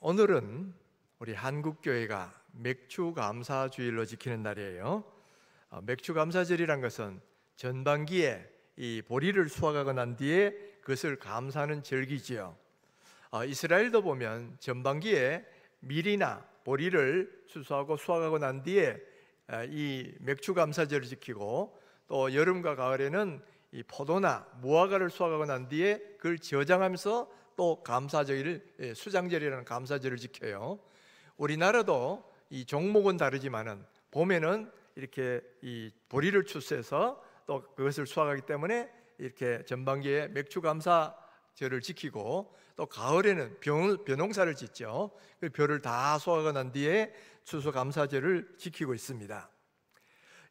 오늘은 우리 한국교회가 맥추감사주일로 지키는 날이에요. 맥추감사절이란 것은 전반기에 이 보리를 수확하고 난 뒤에 그것을 감사하는 절기지요. 이스라엘도 보면 전반기에 밀이나 보리를 추수하고 수확하고 난 뒤에 이 맥추감사절을 지키고, 또 여름과 가을에는 이 포도나 무화과를 수확하고 난 뒤에 그걸 저장하면서 또 감사절을, 수장절이라는 감사절을 지켜요. 우리나라도 이 종목은 다르지만은 봄에는 이렇게 이 보리를 추수해서 또 그것을 수확하기 때문에 이렇게 전반기에 맥추감사절을 지키고, 또 가을에는 벼농사를 짓죠. 그 벼를 다 수확하고 난 뒤에 추수감사절을 지키고 있습니다.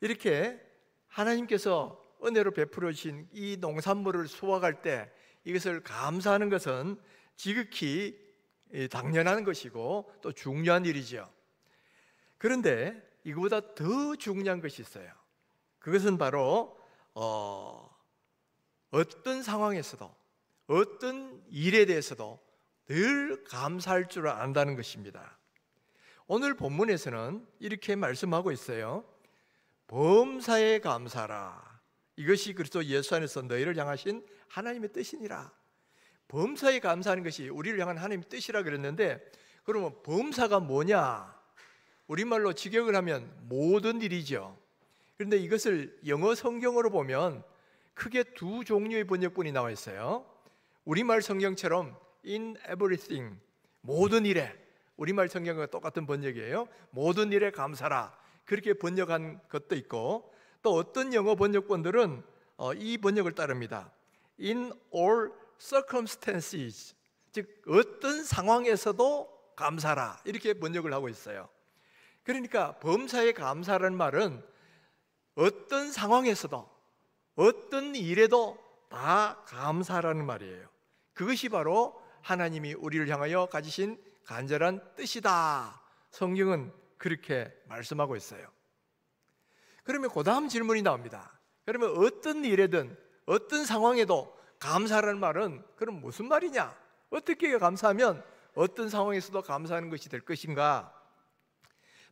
이렇게 하나님께서 은혜로 베풀어 주신 이 농산물을 수확할 때 이것을 감사하는 것은 지극히 당연한 것이고 또 중요한 일이죠. 그런데 이거보다 더 중요한 것이 있어요. 그것은 바로 어떤 상황에서도 어떤 일에 대해서도 늘 감사할 줄 안다는 것입니다. 오늘 본문에서는 이렇게 말씀하고 있어요. 범사에 감사라. 이것이 그리스도 예수 안에서 너희를 향하신 하나님의 뜻이니라. 범사에 감사하는 것이 우리를 향한 하나님의 뜻이라 그랬는데, 그러면 범사가 뭐냐? 우리말로 직역을 하면 모든 일이죠. 그런데 이것을 영어 성경으로 보면 크게 두 종류의 번역본이 나와 있어요. 우리말 성경처럼 in everything, 모든 일에, 우리말 성경과 똑같은 번역이에요. 모든 일에 감사라, 그렇게 번역한 것도 있고, 또 어떤 영어 번역본들은 이 번역을 따릅니다. In all circumstances, 즉 어떤 상황에서도 감사라, 이렇게 번역을 하고 있어요. 그러니까 범사에 감사라는 말은 어떤 상황에서도 어떤 일에도 다 감사라는 말이에요. 그것이 바로 하나님이 우리를 향하여 가지신 간절한 뜻이다. 성경은 그렇게 말씀하고 있어요. 그러면 그 다음 질문이 나옵니다. 그러면 어떤 일에든 어떤 상황에도 감사라는 말은 그럼 무슨 말이냐? 어떻게 감사하면 어떤 상황에서도 감사하는 것이 될 것인가?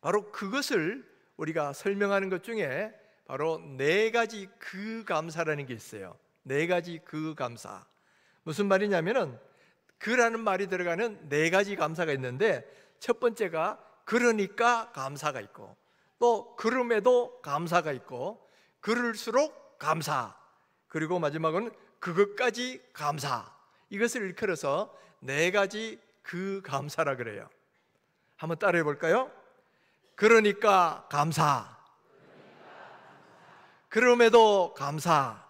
바로 그것을 우리가 설명하는 것 중에 바로 네 가지 그 감사라는 게 있어요. 네 가지 그 감사. 무슨 말이냐면은 그라는 말이 들어가는 네 가지 감사가 있는데, 첫 번째가 그러니까 감사가 있고, 또 그럼에도 감사가 있고, 그럴수록 감사, 그리고 마지막은 그것까지 감사. 이것을 일컬어서 네 가지 그 감사라 그래요. 한번 따라해 볼까요? 그러니까 감사, 그럼에도 감사,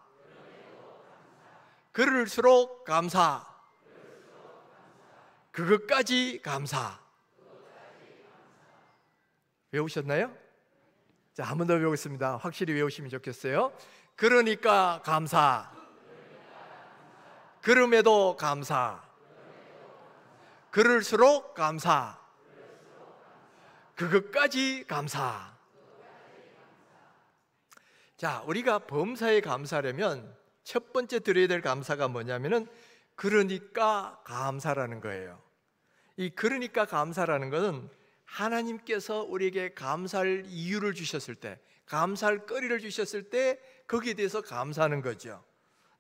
그럴수록 감사, 그것까지 감사. 외우셨나요? 자, 한 번 더 외우겠습니다. 확실히 외우시면 좋겠어요. 그러니까 감사, 그럼에도 감사, 그럴수록 감사, 그것까지 감사. 자, 우리가 범사에 감사하려면 첫 번째 드려야 될 감사가 뭐냐면은 그러니까 감사라는 거예요. 이 그러니까 감사라는 것은 하나님께서 우리에게 감사할 이유를 주셨을 때, 감사할 거리를 주셨을 때 거기에 대해서 감사하는 거죠.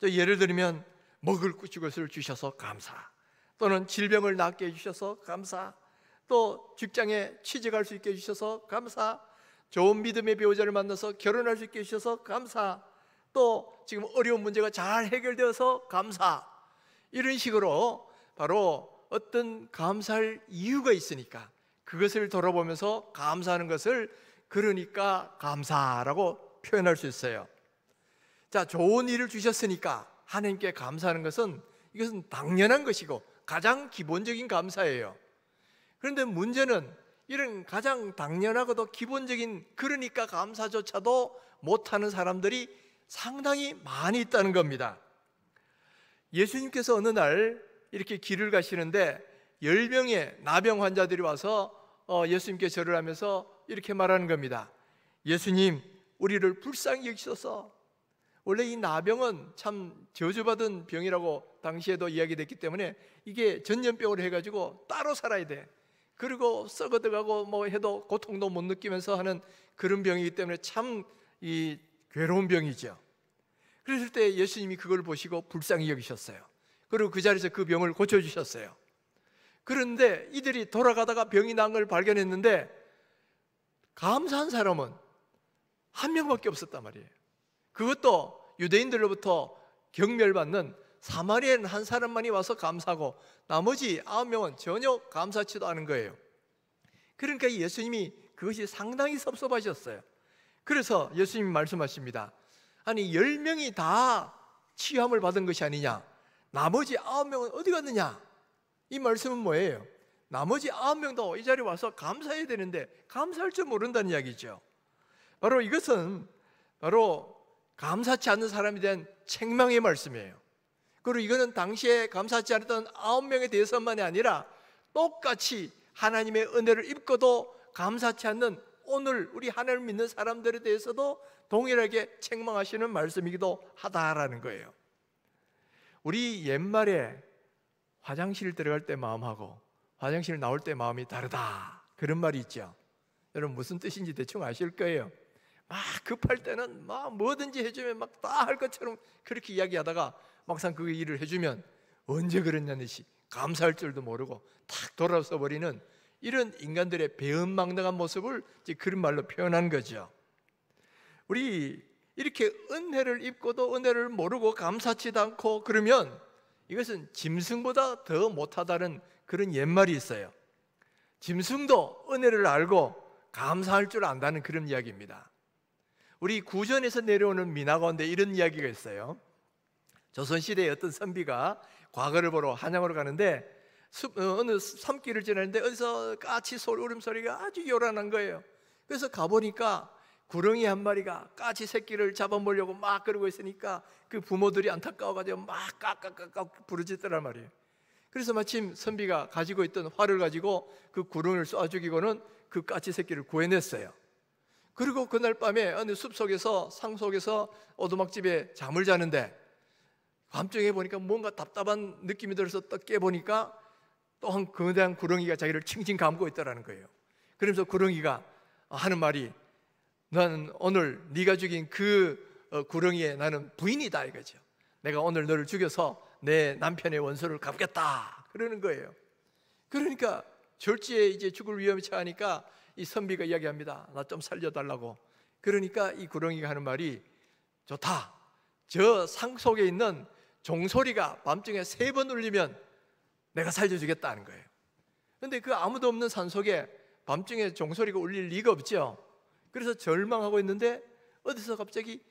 예를 들면 먹을 것을 주셔서 감사, 또는 질병을 낫게 해주셔서 감사, 또 직장에 취직할 수 있게 해주셔서 감사, 좋은 믿음의 배우자를 만나서 결혼할 수 있게 해주셔서 감사, 또 지금 어려운 문제가 잘 해결되어서 감사. 이런 식으로 바로 어떤 감사할 이유가 있으니까 그것을 돌아보면서 감사하는 것을 그러니까 감사라고 표현할 수 있어요. 자, 좋은 일을 주셨으니까 하나님께 감사하는 것은, 이것은 당연한 것이고 가장 기본적인 감사예요. 그런데 문제는 이런 가장 당연하고도 기본적인 그러니까 감사조차도 못하는 사람들이 상당히 많이 있다는 겁니다. 예수님께서 어느 날 이렇게 길을 가시는데 10명의 나병 환자들이 와서 예수님께 절을 하면서 이렇게 말하는 겁니다. 예수님, 우리를 불쌍히 여기셔서. 원래 이 나병은 참 저주받은 병이라고 당시에도 이야기됐기 때문에 이게 전염병으로 해가지고 따로 살아야 돼. 그리고 썩어들어가고 뭐 해도 고통도 못 느끼면서 하는 그런 병이기 때문에 참 이 괴로운 병이죠. 그랬을 때 예수님이 그걸 보시고 불쌍히 여기셨어요. 그리고 그 자리에서 그 병을 고쳐주셨어요. 그런데 이들이 돌아가다가 병이 난 걸 발견했는데 감사한 사람은 한 명밖에 없었단 말이에요. 그것도 유대인들로부터 경멸받는 사마리아인 한 사람만이 와서 감사하고 나머지 9명은 전혀 감사치도 않은 거예요. 그러니까 예수님이 그것이 상당히 섭섭하셨어요. 그래서 예수님이 말씀하십니다. 아니 10명이 다 치유함을 받은 것이 아니냐, 나머지 9명은 어디 갔느냐? 이 말씀은 뭐예요? 나머지 9명도 이 자리에 와서 감사해야 되는데 감사할 줄 모른다는 이야기죠. 바로 이것은 바로 감사치 않는 사람에 대한 책망의 말씀이에요. 그리고 이거는 당시에 감사치 않았던 9명에 대해서만이 아니라 똑같이 하나님의 은혜를 입고도 감사치 않는 오늘 우리 하나님을 믿는 사람들에 대해서도 동일하게 책망하시는 말씀이기도 하다라는 거예요. 우리 옛말에 화장실 들어갈 때 마음하고 화장실 나올 때 마음이 다르다, 그런 말이 있죠. 여러분 무슨 뜻인지 대충 아실 거예요. 막 급할 때는 막 뭐든지 해주면 막 다 할 것처럼 그렇게 이야기하다가 막상 그 일을 해주면 언제 그랬냐는 듯이 감사할 줄도 모르고 탁 돌아서 버리는 이런 인간들의 배은망덕한 모습을 이제 그런 말로 표현한 거죠. 우리 이렇게 은혜를 입고도 은혜를 모르고 감사치도 않고 그러면 이것은 짐승보다 더 못하다는 그런 옛말이 있어요. 짐승도 은혜를 알고 감사할 줄 안다는 그런 이야기입니다. 우리 구전에서 내려오는 민화 가운데 이런 이야기가 있어요. 조선시대에 어떤 선비가 과거를 보러 한양으로 가는데 어느 섬길을 지나는데 어디서 까치 울음소리가 아주 요란한 거예요. 그래서 가보니까 구렁이 한 마리가 까치 새끼를 잡아먹으려고 막 그러고 있으니까 그 부모들이 안타까워가지고 막 깍깍깍깍 부르짖더란 말이에요. 그래서 마침 선비가 가지고 있던 활을 가지고 그 구렁이를 쏴 죽이고는 그 까치 새끼를 구해냈어요. 그리고 그날 밤에 어느 숲속에서 상속에서 오두막집에 잠을 자는데 밤중에 보니까 뭔가 답답한 느낌이 들어서 딱 깨보니까 또 한 거대한 구렁이가 자기를 칭칭 감고 있다는 거예요. 그러면서 구렁이가 하는 말이 나는 오늘 네가 죽인 그 구렁이의 나는 부인이다 이거죠. 내가 오늘 너를 죽여서 내 남편의 원수를 갚겠다 그러는 거예요. 그러니까 졸지에 이제 죽을 위험이 처하니까 이 선비가 이야기합니다. 나 좀 살려달라고. 그러니까 이 구렁이가 하는 말이 좋다. 저 상 속에 있는 종소리가 밤중에 3번 울리면 내가 살려주겠다는 거예요. 근데 그 아무도 없는 산속에 밤중에 종소리가 울릴 리가 없죠. 그래서 절망하고 있는데 어디서 갑자기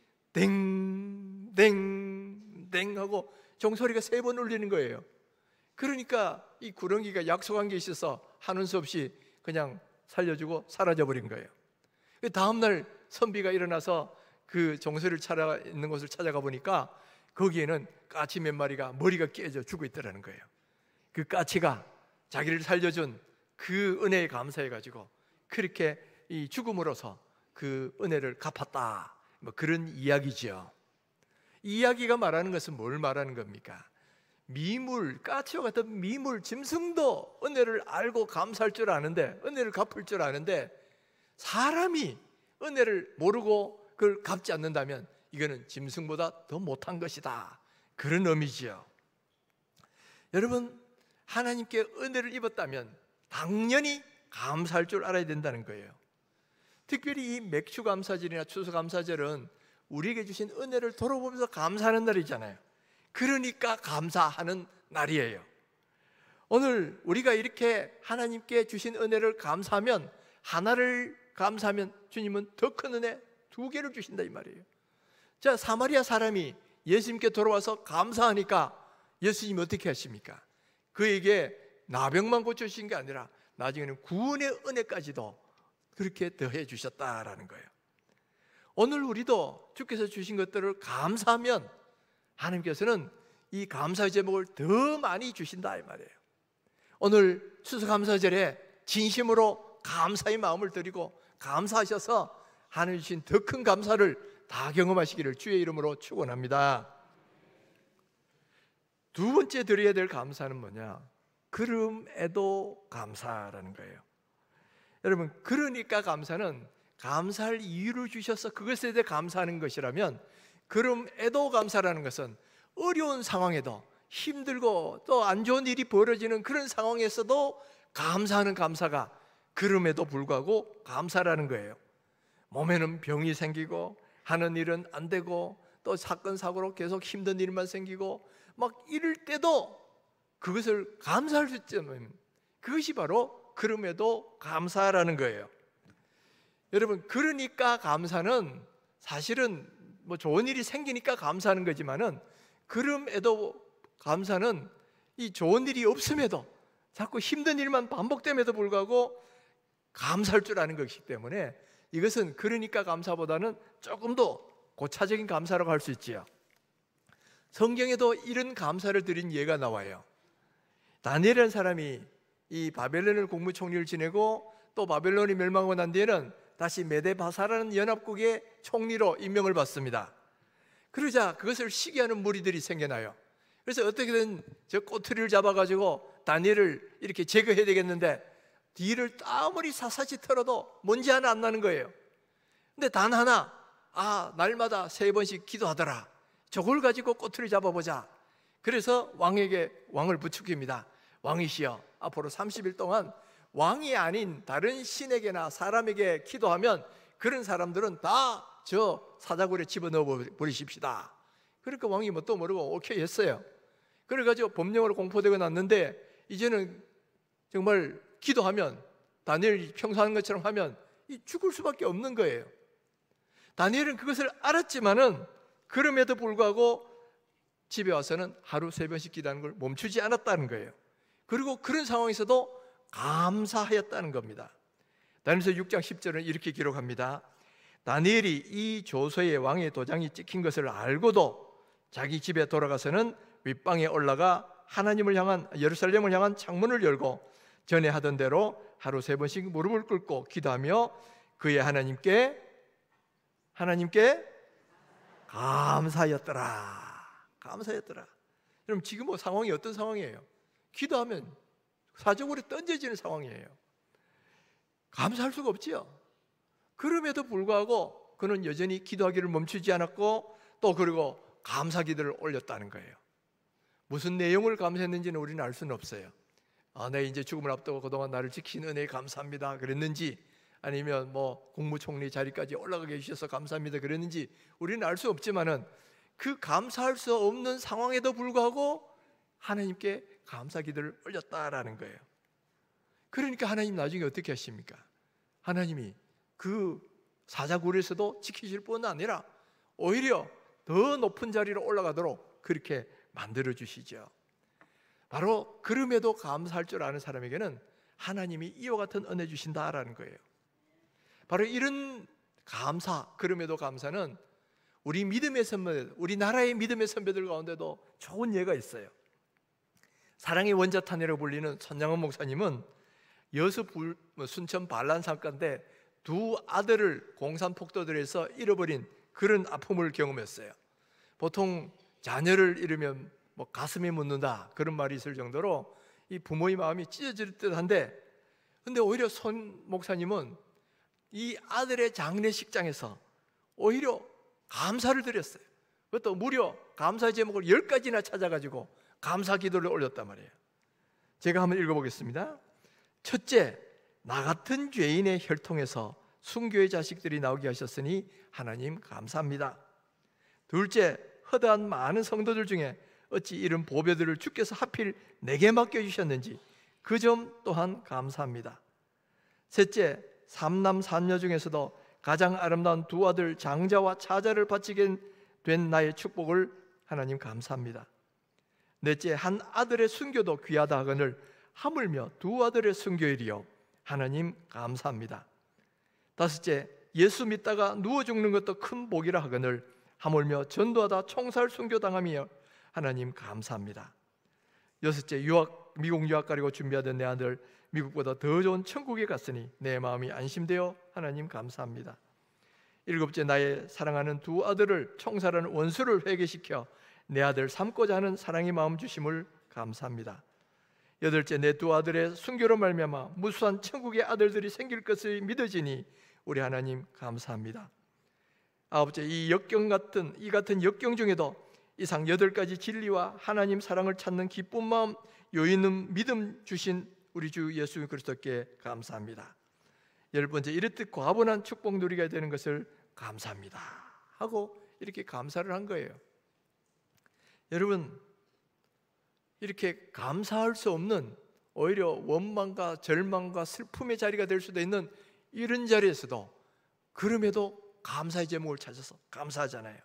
댕댕댕 하고 종소리가 3번 울리는 거예요. 그러니까 이 구렁이가 약속한 게 있어서 하는 수 없이 그냥 살려주고 사라져버린 거예요. 다음날 선비가 일어나서 그 종소리를 찾아 있는 곳을 찾아가 보니까 거기에는 까치 몇 마리가 머리가 깨져 죽어 있더라는 거예요. 그 까치가 자기를 살려준 그 은혜에 감사해가지고 그렇게 이 죽음으로써 그 은혜를 갚았다, 뭐 그런 이야기죠. 이 이야기가 말하는 것은 뭘 말하는 겁니까? 미물, 까치와 같은 미물, 짐승도 은혜를 알고 감사할 줄 아는데, 은혜를 갚을 줄 아는데 사람이 은혜를 모르고 그걸 갚지 않는다면 이거는 짐승보다 더 못한 것이다, 그런 의미지요. 여러분, 하나님께 은혜를 입었다면 당연히 감사할 줄 알아야 된다는 거예요. 특별히 이 맥추감사절이나 추수감사절은 우리에게 주신 은혜를 돌아보면서 감사하는 날이잖아요. 그러니까 감사하는 날이에요. 오늘 우리가 이렇게 하나님께 주신 은혜를 감사하면, 하나를 감사하면 주님은 더 큰 은혜 2개를 주신다 이 말이에요. 자, 사마리아 사람이 예수님께 돌아와서 감사하니까 예수님이 어떻게 하십니까? 그에게 나병만 고쳐주신 게 아니라 나중에는 구원의 은혜까지도 그렇게 더해 주셨다라는 거예요. 오늘 우리도 주께서 주신 것들을 감사하면 하나님께서는 이 감사의 제목을 더 많이 주신다 이 말이에요. 오늘 추수감사절에 진심으로 감사의 마음을 드리고 감사하셔서 하나님 주신 더 큰 감사를 다 경험하시기를 주의 이름으로 축원합니다. 두 번째 드려야 될 감사는 뭐냐? 그럼에도 감사라는 거예요. 여러분, 그러니까 감사는 감사할 이유를 주셔서 그것에 대해 감사하는 것이라면, 그럼에도 감사라는 것은 어려운 상황에도, 힘들고 또 안 좋은 일이 벌어지는 그런 상황에서도 감사하는 감사가 그럼에도 불구하고 감사라는 거예요. 몸에는 병이 생기고 하는 일은 안 되고 또 사건 사고로 계속 힘든 일만 생기고 막 이럴 때도 그것을 감사할 수 있다면 그것이 바로 그럼에도 감사라는 거예요. 여러분, 그러니까 감사는 사실은 뭐 좋은 일이 생기니까 감사하는 거지만은, 그럼에도 감사는 이 좋은 일이 없음에도 자꾸 힘든 일만 반복됨에도 불구하고 감사할 줄 아는 것이기 때문에, 이것은 그러니까 감사보다는 조금 더 고차적인 감사라고 할 수 있지요. 성경에도 이런 감사를 드린 예가 나와요. 다니엘이라는 사람이 이 바벨론을 국무총리를 지내고 또 바벨론이 멸망하고 난 뒤에는 다시 메데바사라는 연합국의 총리로 임명을 받습니다. 그러자 그것을 시기하는 무리들이 생겨나요. 그래서 어떻게든 저 꼬투리를 잡아가지고 다니엘을 이렇게 제거해야 되겠는데 뒤를 아무리 샅샅이 털어도 먼지 하나 안 나는 거예요. 근데 단 하나, 날마다 3번씩 기도하더라. 저걸 가지고 꼬투리 잡아보자. 그래서 왕을 부축입니다. 왕이시여, 앞으로 30일 동안 왕이 아닌 다른 신에게나 사람에게 기도하면 그런 사람들은 다 저 사자굴에 집어넣어 버리십시다. 그러니까 왕이 뭣도 모르고 오케이 했어요. 그래가지고 법령으로 공포되고 났는데, 이제는 정말 기도하면 다니엘이 평소하는 것처럼 하면 죽을 수밖에 없는 거예요. 다니엘은 그것을 알았지만은 그럼에도 불구하고 집에 와서는 하루 3번씩 기도하는 걸 멈추지 않았다는 거예요. 그리고 그런 상황에서도 감사하였다는 겁니다. 다니엘서 6장 10절은 이렇게 기록합니다. 다니엘이 이 조서에 왕의 도장이 찍힌 것을 알고도 자기 집에 돌아가서는 윗방에 올라가 하나님을 향한, 예루살렘을 향한 창문을 열고 전에 하던 대로 하루 3번씩 무릎을 꿇고 기도하며 그의 하나님께 감사하였더라. 여러분, 지금 뭐 상황이 어떤 상황이에요? 기도하면 사정으로 던져지는 상황이에요. 감사할 수가 없지요. 그럼에도 불구하고 그는 여전히 기도하기를 멈추지 않았고, 또 그리고 감사 기도를 올렸다는 거예요. 무슨 내용을 감사했는지는 우리는 알 수는 없어요. 내 이제 죽음을 앞두고 그동안 나를 지킨 은혜에 감사합니다 그랬는지, 아니면 뭐 국무총리 자리까지 올라가게 해주셔서 감사합니다 그랬는지 우리는 알 수 없지만은, 그 감사할 수 없는 상황에도 불구하고 하나님께 감사 기도를 올렸다라는 거예요. 그러니까 하나님 나중에 어떻게 하십니까? 하나님이 그 사자굴에서도 지키실 뿐 아니라 오히려 더 높은 자리로 올라가도록 그렇게 만들어 주시죠. 바로 그럼에도 감사할 줄 아는 사람에게는 하나님이 이와 같은 은혜 주신다라는 거예요. 바로 이런 감사, 그럼에도 감사는 우리 믿음의 선배들, 우리나라의 믿음의 선배들 가운데도 좋은 예가 있어요. 사랑의 원자탄이라고 불리는 손양원 목사님은 여수 순천 반란 사건 때 2 아들을 공산 폭도들에서 잃어버린 그런 아픔을 경험했어요. 보통 자녀를 잃으면 뭐 가슴이 묻는다 그런 말이 있을 정도로 이 부모의 마음이 찢어질 듯한데, 근데 오히려 손 목사님은 이 아들의 장례식장에서 오히려 감사를 드렸어요. 그것도 무려 감사 제목을 10가지나 찾아가지고 감사 기도를 올렸단 말이에요. 제가 한번 읽어보겠습니다. 첫째, 나 같은 죄인의 혈통에서 순교의 자식들이 나오게 하셨으니 하나님 감사합니다. 둘째, 허다한 많은 성도들 중에 어찌 이런 보배들을 주께서 하필 내게 맡겨주셨는지 그 점 또한 감사합니다. 셋째, 3남 4녀 중에서도 가장 아름다운 2 아들 장자와 차자를 바치게 된 나의 축복을 하나님 감사합니다. 넷째, 한 아들의 순교도 귀하다 하거늘 하물며 2 아들의 순교일이요 하나님 감사합니다. 다섯째, 예수 믿다가 누워 죽는 것도 큰 복이라 하거늘 하물며 전도하다 총살 순교당함이여 하나님 감사합니다. 여섯째, 미국 유학 가려고 준비하던 내 아들 미국보다 더 좋은 천국에 갔으니 내 마음이 안심되어 하나님 감사합니다. 일곱째, 나의 사랑하는 2 아들을 총살하는 원수를 회개시켜 내 아들 삼고자 하는 사랑의 마음 주심을 감사합니다. 8째, 내 두 아들의 순교로 말미암아 무수한 천국의 아들들이 생길 것을 믿어지니 우리 하나님 감사합니다. 9째, 이 같은 역경 중에도 이상 8가지 진리와 하나님 사랑을 찾는 기쁜 마음, 요의 있는 믿음 주신 우리 주 예수 그리스도께 감사합니다. 10번째, 이렇듯 과분한 축복 누리게 되는 것을 감사합니다 하고 이렇게 감사를 한 거예요. 여러분, 이렇게 감사할 수 없는 오히려 원망과 절망과 슬픔의 자리가 될 수도 있는 이런 자리에서도 그럼에도 감사의 제목을 찾아서 감사하잖아요.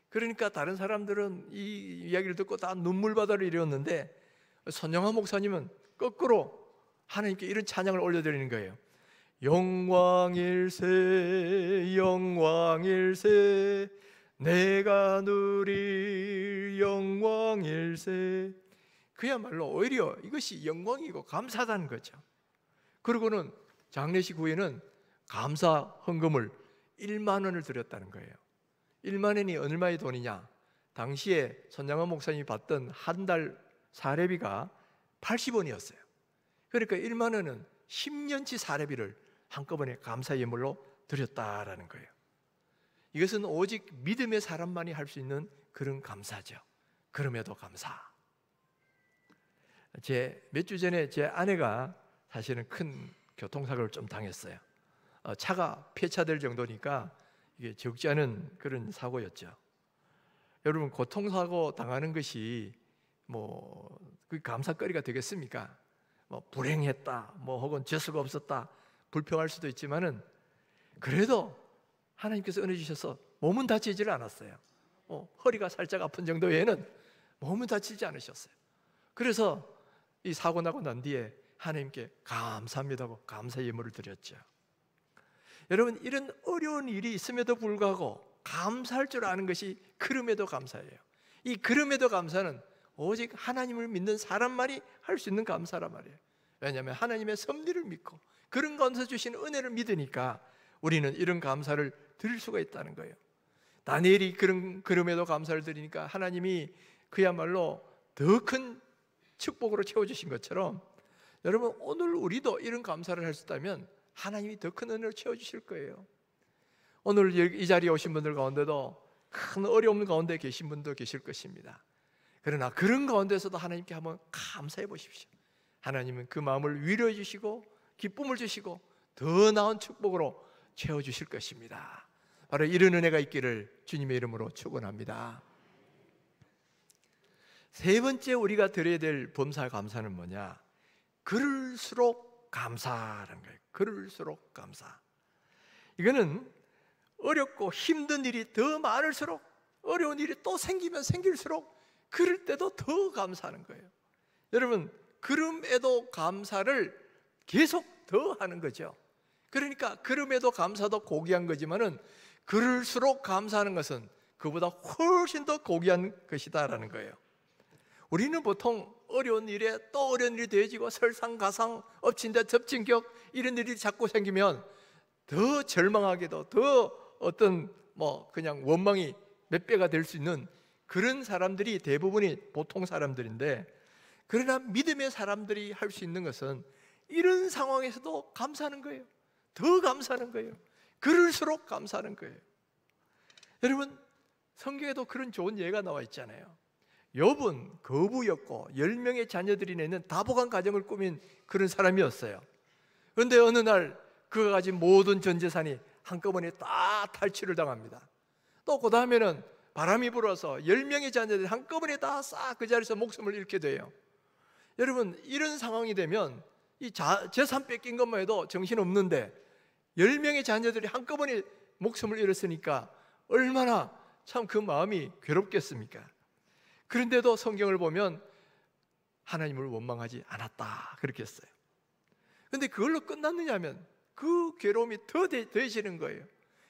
그러니까 다른 사람들은 이 이야기를 듣고 다 눈물바다를 일었는데 선영화 목사님은 거꾸로 하나님께 이런 찬양을 올려드리는 거예요. 영광일세 영광일세 내가 누릴 영광일세. 그야말로 오히려 이것이 영광이고 감사하다는 거죠. 그리고는 장례식 후에는 감사 헌금을 1만 원을 드렸다는 거예요. 1만 원이 얼마의 돈이냐? 당시에 손양원 목사님이 받던 한 달 사례비가 80원이었어요. 그러니까 1만 원은 10년치 사례비를 한꺼번에 감사 예물로 드렸다라는 거예요. 이것은 오직 믿음의 사람만이 할 수 있는 그런 감사죠. 그럼에도 감사. 몇 주 전에 제 아내가 사실은 큰 교통사고를 좀 당했어요. 차가 폐차될 정도니까 이게 적지 않은 그런 사고였죠. 여러분, 교통사고 당하는 것이 그 감사거리가 되겠습니까? 불행했다, 혹은 재수가 없었다, 불평할 수도 있지만은 그래도 하나님께서 은혜 주셔서 몸은 다치질 않았어요. 허리가 살짝 아픈 정도 외에는 몸은 다치지 않으셨어요. 그래서 이 사고 나고 난 뒤에 하나님께 감사합니다고 감사 예물을 드렸죠. 여러분, 이런 어려운 일이 있음에도 불구하고 감사할 줄 아는 것이 그럼에도 감사예요. 이 그럼에도 감사는 오직 하나님을 믿는 사람만이 할 수 있는 감사란 말이에요. 왜냐하면 하나님의 섭리를 믿고 그런 가운데서 주신 은혜를 믿으니까 우리는 이런 감사를 드릴 수가 있다는 거예요. 다니엘이 그럼에도 감사를 드리니까 하나님이 그야말로 더 큰 축복으로 채워주신 것처럼 여러분, 오늘 우리도 이런 감사를 할 수 있다면 하나님이 더 큰 은혜를 채워주실 거예요. 오늘 이 자리에 오신 분들 가운데도 큰 어려움 가운데 계신 분도 계실 것입니다. 그러나 그런 가운데서도 하나님께 한번 감사해 보십시오. 하나님은 그 마음을 위로해 주시고 기쁨을 주시고 더 나은 축복으로 채워주실 것입니다. 바로 이런 은혜가 있기를 주님의 이름으로 축원합니다. 세 번째 우리가 드려야 될 범사 감사는 뭐냐? 그럴수록 감사라는 거예요. 그럴수록 감사. 이거는 어렵고 힘든 일이 더 많을수록, 어려운 일이 또 생기면 생길수록 그럴 때도 더 감사하는 거예요. 여러분, 그럼에도 감사를 계속 더 하는 거죠. 그러니까 그럼에도 감사도 고귀한 거지만은 그럴수록 감사하는 것은 그보다 훨씬 더 고귀한 것이다라는 거예요. 우리는 보통 어려운 일에 또 어려운 일이 더해지고 설상가상, 엎친 데 덮친 격, 이런 일이 자꾸 생기면 더 절망하게도 더 그냥 원망이 몇 배가 될 수 있는 그런 사람들이 대부분이 보통 사람들인데, 그러나 믿음의 사람들이 할 수 있는 것은 이런 상황에서도 감사하는 거예요. 더 감사하는 거예요. 그럴수록 감사하는 거예요. 여러분, 성경에도 그런 좋은 예가 나와 있잖아요. 욥은 거부였고 10명의 자녀들이 내는 다복한 가정을 꾸민 그런 사람이었어요. 그런데 어느 날 그가 가진 모든 전 재산이 한꺼번에 다 탈취를 당합니다. 또 그 다음에는 바람이 불어서 10명의 자녀들이 한꺼번에 다 싹 그 자리에서 목숨을 잃게 돼요. 여러분, 이런 상황이 되면 이 재산 뺏긴 것만 해도 정신없는데 10명의 자녀들이 한꺼번에 목숨을 잃었으니까 얼마나 참 그 마음이 괴롭겠습니까? 그런데도 성경을 보면 하나님을 원망하지 않았다 그렇게 했어요. 그런데 그걸로 끝났느냐 하면 그 괴로움이 더 더해지는 거예요.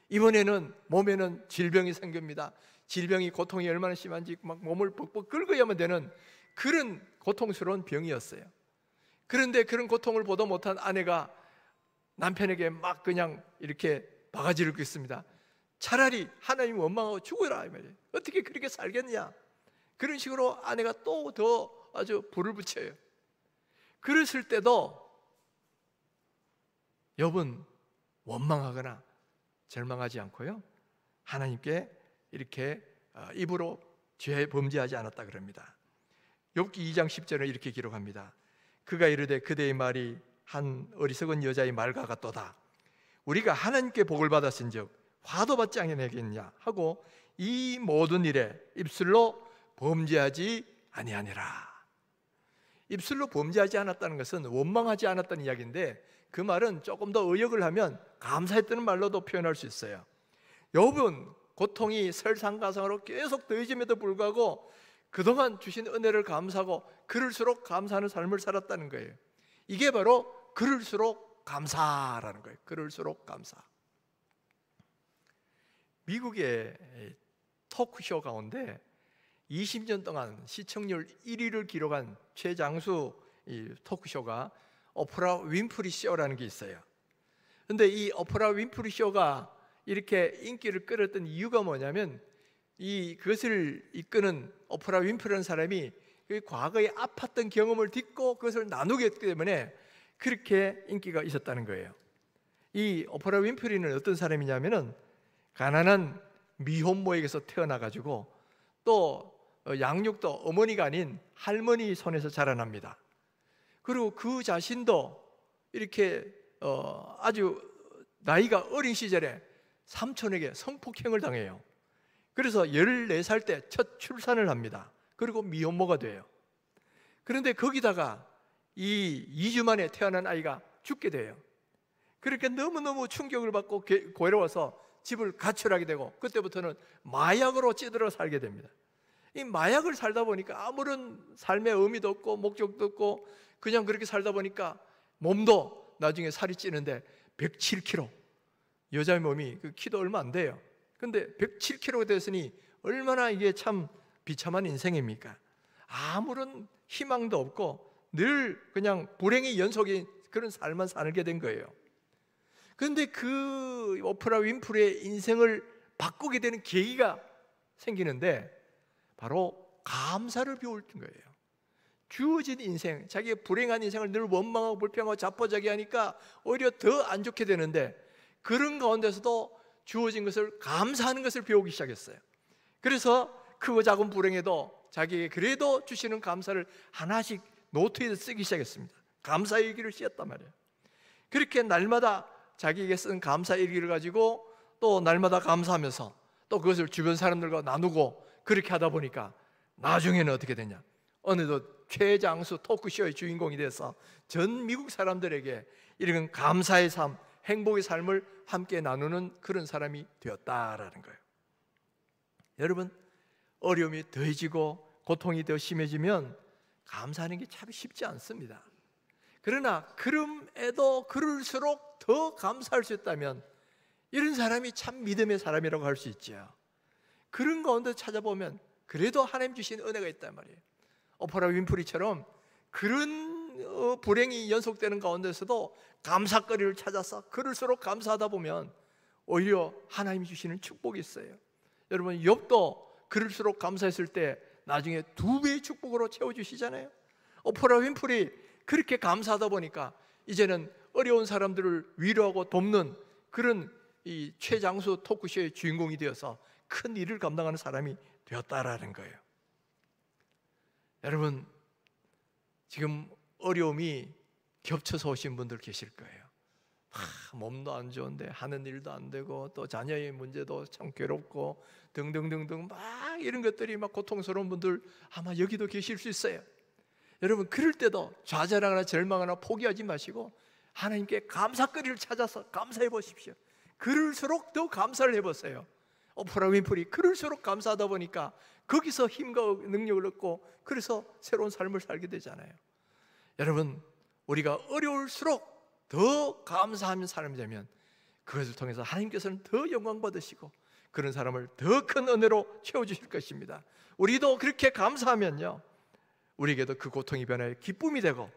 이번에는 몸에는 질병이 생깁니다. 질병이 고통이 얼마나 심한지 막 몸을 벅벅 긁어야만 되는 그런 고통스러운 병이었어요. 그런데 그런 고통을 보다 못한 아내가 남편에게 막 그냥 이렇게 바가지를 긁습니다. 차라리 하나님 원망하고 죽어라 이 말이에요. 어떻게 그렇게 살겠냐? 그런 식으로 아내가 또 더 아주 불을 붙여요. 그랬을 때도 욥은 원망하거나 절망하지 않고요, 하나님께 이렇게 입으로 죄 범죄하지 않았다 그럽니다. 욥기 2장 10절에 이렇게 기록합니다. 그가 이르되 그대의 말이 한 어리석은 여자의 말과 같도다. 우리가 하나님께 복을 받았은즉 화도 받지 아니하겠냐 하고 이 모든 일에 입술로 범죄하지 아니하니라. 입술로 범죄하지 않았다는 것은 원망하지 않았다는 이야기인데, 그 말은 조금 더 의역을 하면 감사했다는 말로도 표현할 수 있어요. 욥은 고통이 설상가상으로 계속 더해짐에도 불구하고 그동안 주신 은혜를 감사하고 그럴수록 감사하는 삶을 살았다는 거예요. 이게 바로 그럴수록 감사라는 거예요. 그럴수록 감사. 미국의 토크쇼 가운데 20년 동안 시청률 1위를 기록한 최장수 토크쇼가 오프라 윈프리 쇼라는 게 있어요. 그런데 이 오프라 윈프리 쇼가 이렇게 인기를 끌었던 이유가 뭐냐면, 그것을 이끄는 오프라 윈프리라는 사람이 그 과거에 아팠던 경험을 딛고 그것을 나누게 했기 때문에 그렇게 인기가 있었다는 거예요. 이 오프라 윈프리는 어떤 사람이냐면은 가난한 미혼모에게서 태어나가지고 또 양육도 어머니가 아닌 할머니 손에서 자라납니다. 그리고 그 자신도 이렇게 아주 나이가 어린 시절에 삼촌에게 성폭행을 당해요. 그래서 14살 때 첫 출산을 합니다. 그리고 미혼모가 돼요. 그런데 거기다가 이 2주 만에 태어난 아이가 죽게 돼요. 그렇게 너무너무 충격을 받고 괴로워서 집을 가출하게 되고, 그때부터는 마약으로 찌들어 살게 됩니다. 이 마약을 살다 보니까 아무런 삶의 의미도 없고 목적도 없고 그냥 그렇게 살다 보니까 몸도 나중에 살이 찌는데 107kg, 여자의 몸이 그 키도 얼마 안 돼요. 근데 107kg가 됐으니 얼마나 이게 참 비참한 인생입니까? 아무런 희망도 없고 늘 그냥 불행의 연속인 그런 삶만 살게 된 거예요. 그런데 그 오프라 윈프리의 인생을 바꾸게 되는 계기가 생기는데 바로 감사를 배울 거예요. 주어진 인생, 자기의 불행한 인생을 늘 원망하고 불평하고 자포자기하니까 오히려 더 안 좋게 되는데, 그런 가운데서도 주어진 것을 감사하는 것을 배우기 시작했어요. 그래서 크고 작은 불행에도 자기에게 그래도 주시는 감사를 하나씩 노트에 쓰기 시작했습니다. 감사 일기를 쓰였단 말이에요. 그렇게 날마다 자기에게 쓴 감사 일기를 가지고 또 날마다 감사하면서 또 그것을 주변 사람들과 나누고 그렇게 하다 보니까 나중에는 어떻게 되냐, 어느덧 최장수 토크쇼의 주인공이 돼서 전 미국 사람들에게 이런 감사의 삶, 행복의 삶을 함께 나누는 그런 사람이 되었다라는 거예요. 여러분, 어려움이 더해지고 고통이 더 심해지면 감사하는 게 참 쉽지 않습니다. 그러나 그럼에도 그럴수록 더 감사할 수 있다면 이런 사람이 참 믿음의 사람이라고 할 수 있죠. 그런 가운데 찾아보면 그래도 하나님 주신 은혜가 있단 말이에요. 오프라 윈프리처럼 그런 불행이 연속되는 가운데서도 감사거리를 찾아서 그럴수록 감사하다 보면 오히려 하나님이 주시는 축복이 있어요. 여러분, 욥도 그럴수록 감사했을 때 나중에 2배의 축복으로 채워주시잖아요. 오프라 윈프리 그렇게 감사하다 보니까 이제는 어려운 사람들을 위로하고 돕는 그런 이 최장수 토크쇼의 주인공이 되어서 큰 일을 감당하는 사람이 되었다라는 거예요. 여러분, 지금 어려움이 겹쳐서 오신 분들 계실 거예요. 몸도 안 좋은데 하는 일도 안 되고 또 자녀의 문제도 참 괴롭고 등등등등 막 이런 것들이 막 고통스러운 분들 아마 여기도 계실 수 있어요. 여러분, 그럴 때도 좌절하거나 절망하거나 포기하지 마시고 하나님께 감사거리를 찾아서 감사해 보십시오. 그럴수록 더 감사를 해보세요. 오프라 윈프리 그럴수록 감사하다 보니까 거기서 힘과 능력을 얻고 그래서 새로운 삶을 살게 되잖아요. 여러분, 우리가 어려울수록 더 감사하는 사람이 되면 그것을 통해서 하나님께서는 더 영광 받으시고 그런 사람을 더 큰 은혜로 채워주실 것입니다. 우리도 그렇게 감사하면요, 우리에게도 그 고통이 변하여 기쁨이 되고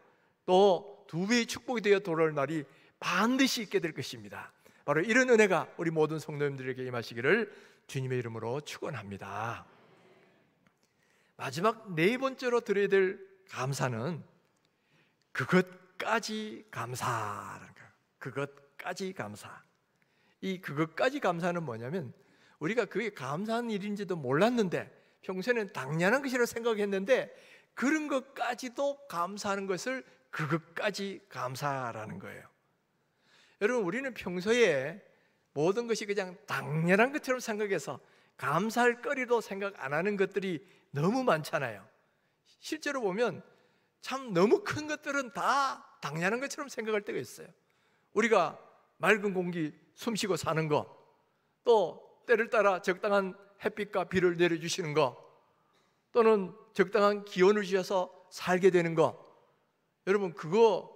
또 2배의 축복이 되어 돌아올 날이 반드시 있게 될 것입니다. 바로 이런 은혜가 우리 모든 성도님들에게 임하시기를 주님의 이름으로 축원합니다. 마지막 4번째로 드려야 될 감사는 그것까지 감사라는 거예요. 그것까지 감사. 이 그것까지 감사는 뭐냐면 우리가 그게 감사한 일인지도 몰랐는데 평소에는 당연한 것이라고 생각했는데 그런 것까지도 감사하는 것을 그것까지 감사라는 거예요. 여러분, 우리는 평소에 모든 것이 그냥 당연한 것처럼 생각해서 감사할 거리도 생각 안 하는 것들이 너무 많잖아요. 실제로 보면 참 너무 큰 것들은 다 당연한 것처럼 생각할 때가 있어요. 우리가 맑은 공기 숨쉬고 사는 거, 또 때를 따라 적당한 햇빛과 비를 내려주시는 거, 또는 적당한 기온을 주셔서 살게 되는 거, 여러분 그거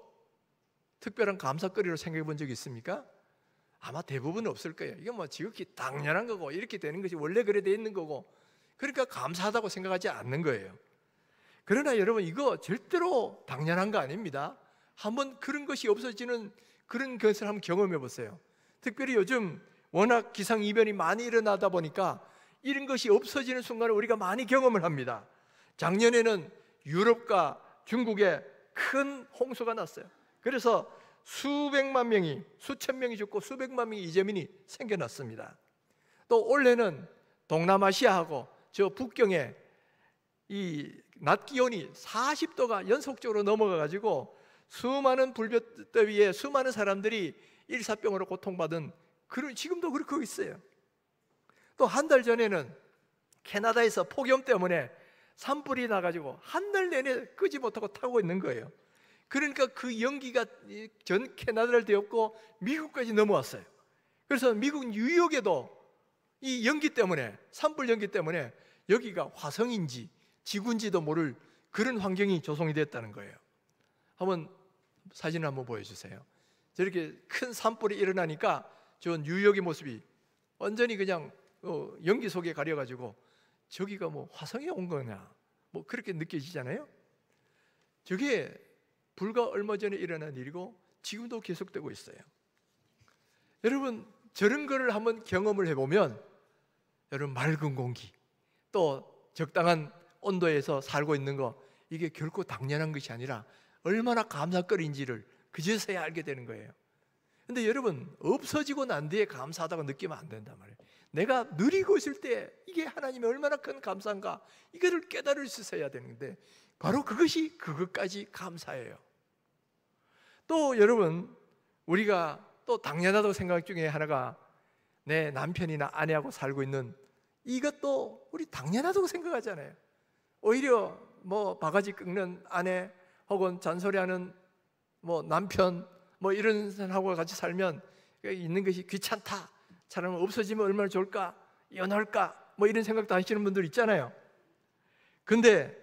특별한 감사거리로 생각해 본 적이 있습니까? 아마 대부분 없을 거예요. 이게 뭐 지극히 당연한 거고 이렇게 되는 것이 원래 그래 돼 있는 거고, 그러니까 감사하다고 생각하지 않는 거예요. 그러나 여러분, 이거 절대로 당연한 거 아닙니다. 한번 그런 것이 없어지는 그런 것을 한번 경험해 보세요. 특별히 요즘 워낙 기상이변이 많이 일어나다 보니까 이런 것이 없어지는 순간을 우리가 많이 경험을 합니다. 작년에는 유럽과 중국에 큰 홍수가 났어요. 그래서 수백만 명이, 수천 명이 죽고 수백만 명의 이재민이 생겨났습니다. 또 올해는 동남아시아하고 저 북경에 이 낮 기온이 40도가 연속적으로 넘어가 가지고 수많은 불볕더위에 수많은 사람들이 일사병으로 고통받은 그런, 지금도 그렇게 있어요. 또 한 달 전에는 캐나다에서 폭염 때문에 산불이 나가지고 한 달 내내 끄지 못하고 타고 있는 거예요. 그러니까 그 연기가 전 캐나다를 뒤엎고 미국까지 넘어왔어요. 그래서 미국 뉴욕에도 이 연기 때문에, 산불 연기 때문에 여기가 화성인지 지구인지도 모를 그런 환경이 조성이 됐다는 거예요. 한번 사진을 한번 보여주세요. 저렇게 큰 산불이 일어나니까 저 뉴욕의 모습이 완전히 그냥 연기 속에 가려가지고 저기가 뭐 화성에 온 거냐 뭐 그렇게 느껴지잖아요. 저게 불과 얼마 전에 일어난 일이고 지금도 계속되고 있어요. 여러분, 저런 거를 한번 경험을 해보면 여러분, 맑은 공기, 또 적당한 온도에서 살고 있는 거, 이게 결코 당연한 것이 아니라 얼마나 감사거리인지를 그제서야 알게 되는 거예요. 근데 여러분, 없어지고 난 뒤에 감사하다고 느끼면 안 된단 말이에요. 내가 누리고 있을 때 이게 하나님이 얼마나 큰 감사인가, 이거를 깨달을 수 있어야 되는데 바로 그것이 그것까지 감사예요. 또 여러분, 우리가 또 당연하다고 생각 중에 하나가 내 남편이나 아내하고 살고 있는 이것도 우리 당연하다고 생각하잖아요. 오히려 뭐 바가지 긁는 아내 혹은 잔소리하는 뭐 남편 뭐 이런 사람하고 같이 살면 있는 것이 귀찮다, 차라리 없어지면 얼마나 좋을까, 연할까 뭐 이런 생각도 하시는 분들 있잖아요. 근데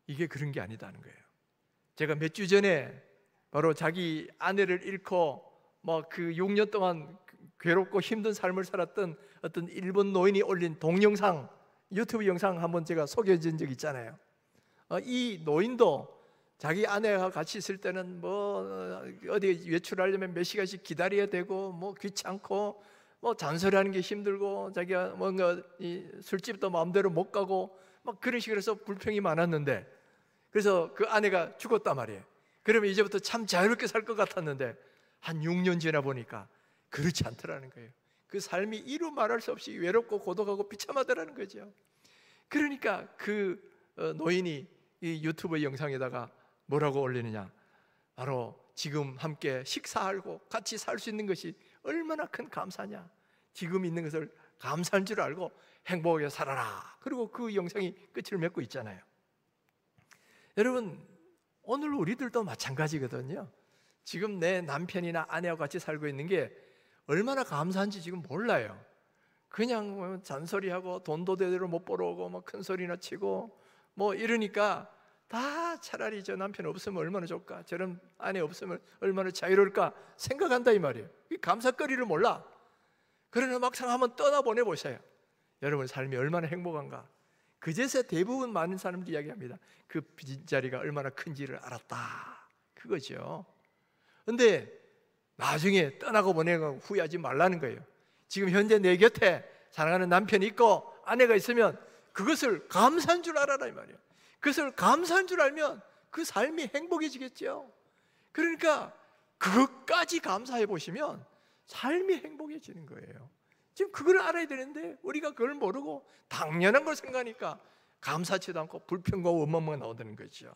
이게 그런 게 아니다는 거예요. 제가 몇 주 전에 바로 자기 아내를 잃고 뭐 그 6년 동안 괴롭고 힘든 삶을 살았던 어떤 일본 노인이 올린 동영상, 유튜브 영상 한번 제가 소개해 준 적 있잖아요. 이 노인도 자기 아내와 같이 있을 때는 뭐 어디 외출하려면 몇 시간씩 기다려야 되고 뭐 귀찮고 뭐 잔소리하는 게 힘들고 자기가 뭔가 이 술집도 마음대로 못 가고 막 그런 식으로 해서 불평이 많았는데, 그래서 그 아내가 죽었단 말이에요. 그러면 이제부터 참 자유롭게 살 것 같았는데 한 6년 지나 보니까 그렇지 않더라는 거예요. 그 삶이 이루 말할 수 없이 외롭고 고독하고 비참하더라는 거죠. 그러니까 그 노인이 이 유튜브 영상에다가 뭐라고 올리느냐, 바로 지금 함께 식사하고 같이 살 수 있는 것이 얼마나 큰 감사냐, 지금 있는 것을 감사한 줄 알고 행복하게 살아라. 그리고 그 영상이 끝을 맺고 있잖아요. 여러분, 오늘 우리들도 마찬가지거든요. 지금 내 남편이나 아내와 같이 살고 있는 게 얼마나 감사한지 지금 몰라요. 그냥 잔소리하고 돈도 제대로 못 벌어오고 뭐 큰 소리나 치고 뭐 이러니까 다 차라리 저 남편 없으면 얼마나 좋을까, 저런 아내 없으면 얼마나 자유로울까 생각한다 이 말이에요. 감사거리를 몰라. 그러나 막상 한번 떠나보내 보세요. 여러분 삶이 얼마나 행복한가. 그제서 대부분 많은 사람들이 이야기합니다. 그 빈자리가 얼마나 큰지를 알았다, 그거죠. 근데 나중에 떠나고 보내고 후회하지 말라는 거예요. 지금 현재 내 곁에 사랑하는 남편이 있고 아내가 있으면 그것을 감사한 줄 알아라 이 말이에요. 그것을 감사한 줄 알면 그 삶이 행복해지겠죠. 그러니까 그것까지 감사해 보시면 삶이 행복해지는 거예요. 지금 그걸 알아야 되는데 우리가 그걸 모르고 당연한 걸 생각하니까 감사치도 않고 불평과 원망만 나오는 거죠.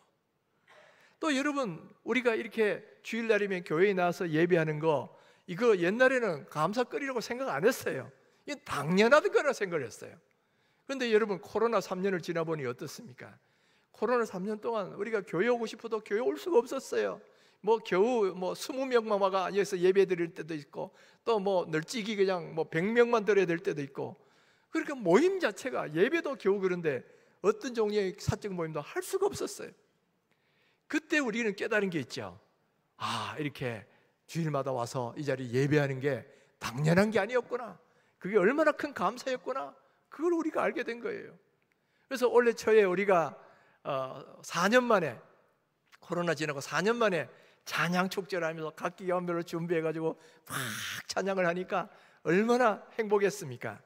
또 여러분, 우리가 이렇게 주일날이면 교회에 나와서 예배하는 거, 이거 옛날에는 감사거리라고 생각 안 했어요. 이게 당연한 거라 생각을 했어요. 그런데 여러분, 코로나 3년을 지나보니 어떻습니까? 코로나 3년 동안 우리가 교회 오고 싶어도 교회 올 수가 없었어요. 겨우 20명만 와가 여기서 예배 드릴 때도 있고, 또 널찍이 그냥 100명만 드려야 될 때도 있고, 그러니까 모임 자체가, 예배도 겨우 그런데 어떤 종류의 사적 모임도 할 수가 없었어요. 그때 우리는 깨달은 게 있죠. 이렇게 주일마다 와서 이 자리에 예배하는 게 당연한 게 아니었구나, 그게 얼마나 큰 감사였구나, 그걸 우리가 알게 된 거예요. 그래서 올해 초에 우리가 4년 만에, 코로나 지나고 4년 만에 찬양 축제를 하면서 각 기관별로 준비해가지고 막 찬양을 하니까 얼마나 행복했습니까?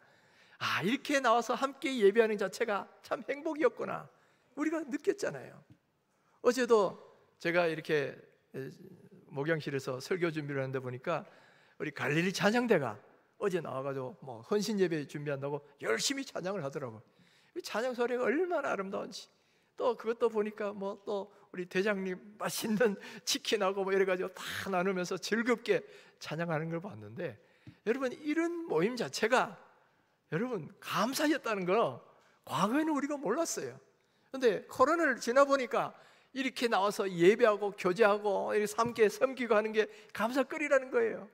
이렇게 나와서 함께 예배하는 자체가 참 행복이었구나, 우리가 느꼈잖아요. 어제도 제가 이렇게 목양실에서 설교 준비를 하는데 보니까 우리 갈릴리 찬양대가 어제 나와가지고 헌신 예배 준비한다고 열심히 찬양을 하더라고요. 찬양 소리가 얼마나 아름다운지. 또 그것도 보니까 또 우리 대장님 맛있는 치킨하고 이래가지고 다 나누면서 즐겁게 찬양하는 걸 봤는데, 여러분, 이런 모임 자체가 여러분 감사였다는 거 과거에는 우리가 몰랐어요. 그런데 코로나를 지나보니까 이렇게 나와서 예배하고 교제하고 이렇게 함께 섬기고 하는 게 감사거리라는 거예요.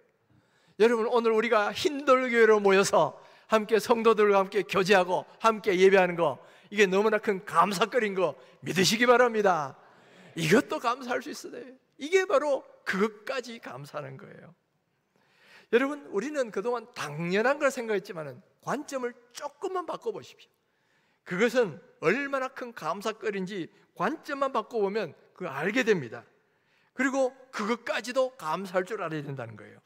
여러분, 오늘 우리가 흰돌교회로 모여서 함께 성도들과 함께 교제하고 함께 예배하는 거, 이게 너무나 큰 감사거리인 거 믿으시기 바랍니다. 이것도 감사할 수 있어요. 이게 바로 그것까지 감사하는 거예요. 여러분, 우리는 그동안 당연한 걸 생각했지만 관점을 조금만 바꿔보십시오. 그것은 얼마나 큰 감사거리인지 관점만 바꿔보면 그걸 알게 됩니다. 그리고 그것까지도 감사할 줄 알아야 된다는 거예요.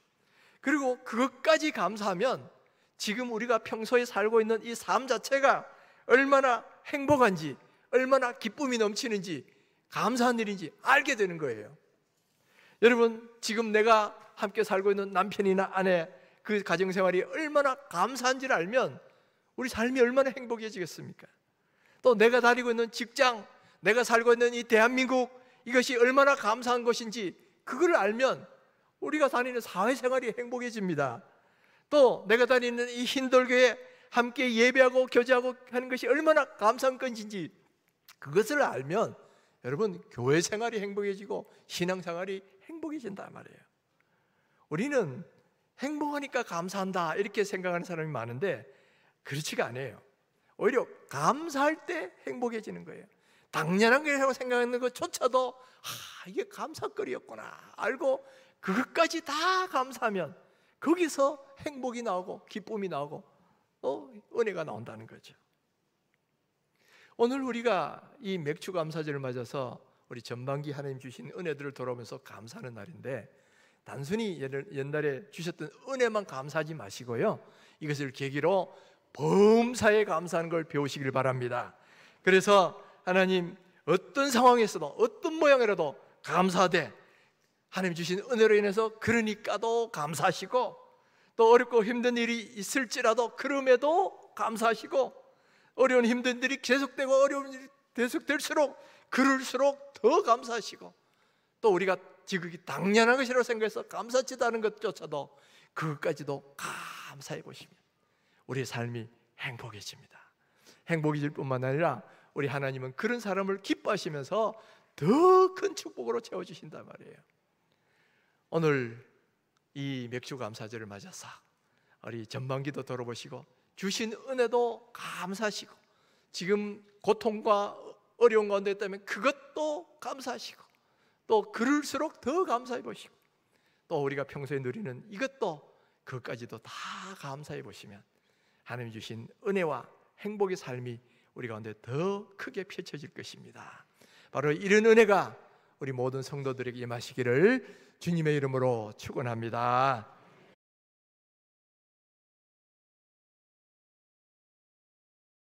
그리고 그것까지 감사하면 지금 우리가 평소에 살고 있는 이 삶 자체가 얼마나 행복한지, 얼마나 기쁨이 넘치는지, 감사한 일인지 알게 되는 거예요. 여러분, 지금 내가 함께 살고 있는 남편이나 아내, 그 가정생활이 얼마나 감사한지를 알면 우리 삶이 얼마나 행복해지겠습니까? 또 내가 다니고 있는 직장, 내가 살고 있는 이 대한민국, 이것이 얼마나 감사한 것인지 그걸 알면 우리가 다니는 사회생활이 행복해집니다. 또 내가 다니는 이 흰돌교회 함께 예배하고 교제하고 하는 것이 얼마나 감사한 건지 그것을 알면 여러분 교회 생활이 행복해지고 신앙생활이 행복해진단 말이에요. 우리는 행복하니까 감사한다 이렇게 생각하는 사람이 많은데 그렇지가 않아요. 오히려 감사할 때 행복해지는 거예요. 당연한 거라고 생각하는 것조차도 이게 감사거리였구나 알고 그것까지 다 감사하면 거기서 행복이 나오고 기쁨이 나오고 은혜가 나온다는 거죠. 오늘 우리가 이 맥주 감사절을 맞아서 우리 전반기 하나님 주신 은혜들을 돌아오면서 감사하는 날인데 단순히 옛날에 주셨던 은혜만 감사하지 마시고요, 이것을 계기로 범사에 감사하는 걸 배우시길 바랍니다. 그래서 하나님 어떤 상황에서도 어떤 모양이라도 감사하되 하나님 주신 은혜로 인해서 그러니까도 감사하시고 또 어렵고 힘든 일이 있을지라도 그럼에도 감사하시고 어려운 힘든 일이 계속되고 어려운 일이 계속될수록 그럴수록 더 감사하시고 또 우리가 지극히 당연한 것이라고 생각해서 감사치도 않은 것조차도 그것까지도 감사해 보시면 우리의 삶이 행복해집니다. 행복해질 뿐만 아니라 우리 하나님은 그런 사람을 기뻐하시면서 더 큰 축복으로 채워주신단 말이에요. 오늘 이 맥주 감사절을 맞아서 우리 전반기도 돌아보시고 주신 은혜도 감사하시고 지금 고통과 어려운 가운데 있다면 그것도 감사하시고 또 그럴수록 더 감사해 보시고 또 우리가 평소에 누리는 이것도 그것까지도 다 감사해 보시면 하나님이 주신 은혜와 행복의 삶이 우리 가운데 더 크게 펼쳐질 것입니다. 바로 이런 은혜가 우리 모든 성도들에게 임하시기를 주님의 이름으로 축원합니다.